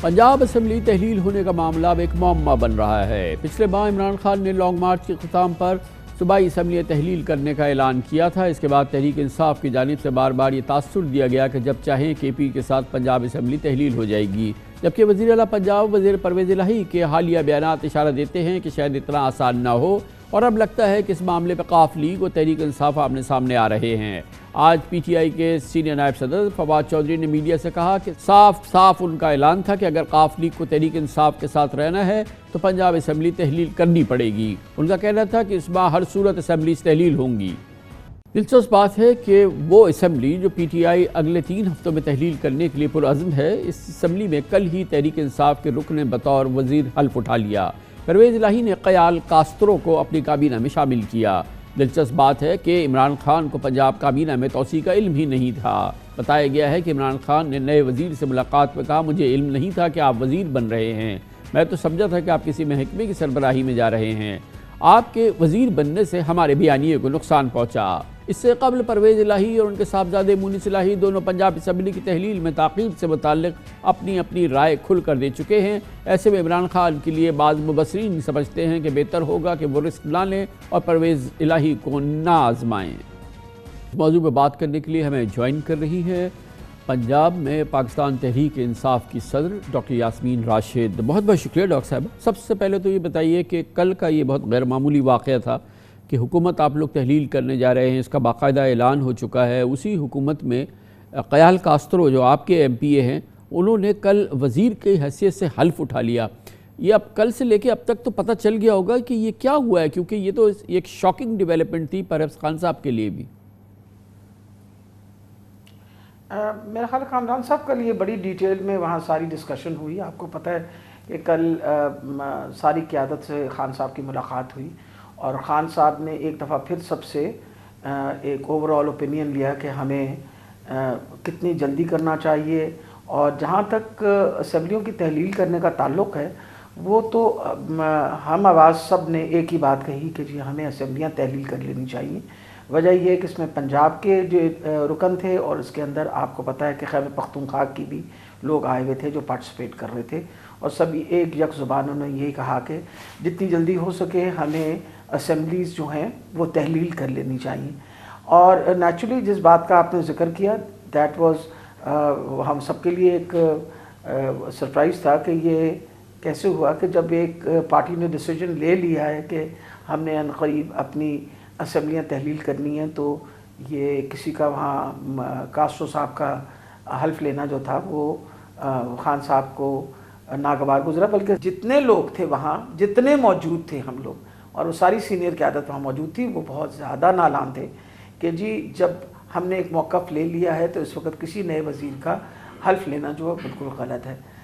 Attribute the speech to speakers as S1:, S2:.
S1: Punjab assembly तहलील होने का मामला अब एक मुअम्मा बन रहा है। पिछले माह इमरान खान ने लॉन्ग मार्च के ख़िताम पर सूबाई असम्बली तहलील करने का ऐलान किया था। इसके बाद तहरीक इंसाफ की जानिब से बार बार ये तासुर दिया गया कि जब चाहें KP के साथ पंजाब असम्बली तहलील हो जाएगी, जबकि वज़ीर आला पंजाब वज़ीर परवेज़ इलाही के हालिया बयानात इशारा देते हैं कि शायद इतना आसान ना हो, और अब लगता है कि इस मामले पर काफ लीग और तहरीक इंसाफ आमने सामने आ रहे हैं। आज PTI के सीनियर नायब सदर फवाद चौधरी ने मीडिया से कहा कि साफ उनका ऐलान था कि अगर काफ लीग को तहरीक इंसाफ के साथ रहना है तो पंजाब असम्बली तहलील करनी पड़ेगी। उनका कहना था कि इस बार हर सूरत असम्बली तहलील होंगी। दिलचस्प बात है कि वो असम्बली जो PTI अगले 3 हफ्तों में तहलील करने के लिए पुरअज़्म है, इस असम्बली में कल ही तहरीक इंसाफ के रुकन ने बतौर वज़ीर हल्फ उठा लिया। परवेज़ इलाही ने कयाल कास्त्रो को अपनी काबीना में शामिल किया। दिलचस्प बात है कि इमरान खान को पंजाब काबीना में तौसी का इल्म ही नहीं था। बताया गया है कि इमरान खान ने नए वज़ीर से मुलाकात में कहा, मुझे इल्म नहीं था कि आप वज़ीर बन रहे हैं, मैं तो समझा था कि आप किसी महकमे की सरबराही में जा रहे हैं। आपके वज़ीर बनने से हमारे बयानिए को नुकसान पहुँचा। इससे कबल परवेज़ इलाही और उनके साहबजादे मुनीस इलाही दोनों पंजाब असम्बली की तहलील में ताक़ीद से मुताल्लिक़ अपनी अपनी राय खुल कर दे चुके हैं। ऐसे में इमरान खान के लिए बाज़ मुबस्सिरीन समझते हैं कि बेहतर होगा कि वो रिस्क ना लें और परवेज़ इलाही को ना आज़माएँ। इस मौजू पर बात करने के लिए हमें ज्वाइन कर रही है पंजाब में पाकिस्तान तहरीक इंसाफ की सदर डॉक्टर यास्मीन राशिद। बहुत बहुत शुक्रिया डॉक्टर साहब। सबसे पहले तो ये बताइए कि कल का ये बहुत गैर मामूली वाक़या था कि हुकूमत आप लोग तहलील करने जा रहे हैं, इसका बाकायदा ऐलान हो चुका है। उसी हुकूमत में कयाल कास्त्रो जो आपके MPA हैं, उन्होंने कल वज़ीर की हैसियत से हल्फ उठा लिया। ये अब कल से लेके अब तक तो पता चल गया होगा कि ये क्या हुआ है, क्योंकि ये तो एक शॉकिंग डेवलपमेंट थी परवेज़ खान साहब के लिए भी।
S2: मेरा ख्याल कामरान साहब के लिए बड़ी डिटेल में वहाँ सारी डिस्कशन हुई। आपको पता है कि कल सारी क़यादत से खान साहब की मुलाकात हुई और ख़ान साहब ने एक दफ़ा फिर सबसे एक ओवरऑल ओपिनियन लिया कि हमें कितनी जल्दी करना चाहिए, और जहाँ तक असम्बलियों की तहलील करने का ताल्लुक़ है, वो तो हम आवाज़ सब ने एक ही बात कही कि जी हमें असम्बलियाँ तहलील कर लेनी चाहिए। वजह यह है कि इसमें पंजाब के जो रुकन थे और इसके अंदर आपको पता है कि खैबर पख्तूनख्वा की भी लोग आए हुए थे जो पार्टिसिपेट कर रहे थे, और सभी एक यक ज़ुबान उन्होंने यही कहा कि जितनी जल्दी हो सके हमें असम्बलीज़ जो हैं वो तहलील कर लेनी चाहिए। और नेचुरली जिस बात का आपने ज़िक्र किया, दैट वाज हम सबके लिए एक सरप्राइज़ था कि ये कैसे हुआ कि जब एक पार्टी ने डिसीजन ले लिया है कि हमने अनक़रीब अपनी असम्बलियाँ तहलील करनी है, तो ये किसी का वहाँ कास्त्रो साहब का हल्फ लेना जो था वो खान साहब को नागवार गुजरा। बल्कि जितने लोग थे वहाँ, जितने मौजूद थे हम लोग, और वो सारी सीनियर क़यादत वहाँ मौजूद थी, वो बहुत ज़्यादा नालान थे कि जी जब हमने एक मौक़िफ़ ले लिया है तो इस वक्त किसी नए वज़ीर का हल्फ लेना जो है बिल्कुल गलत है।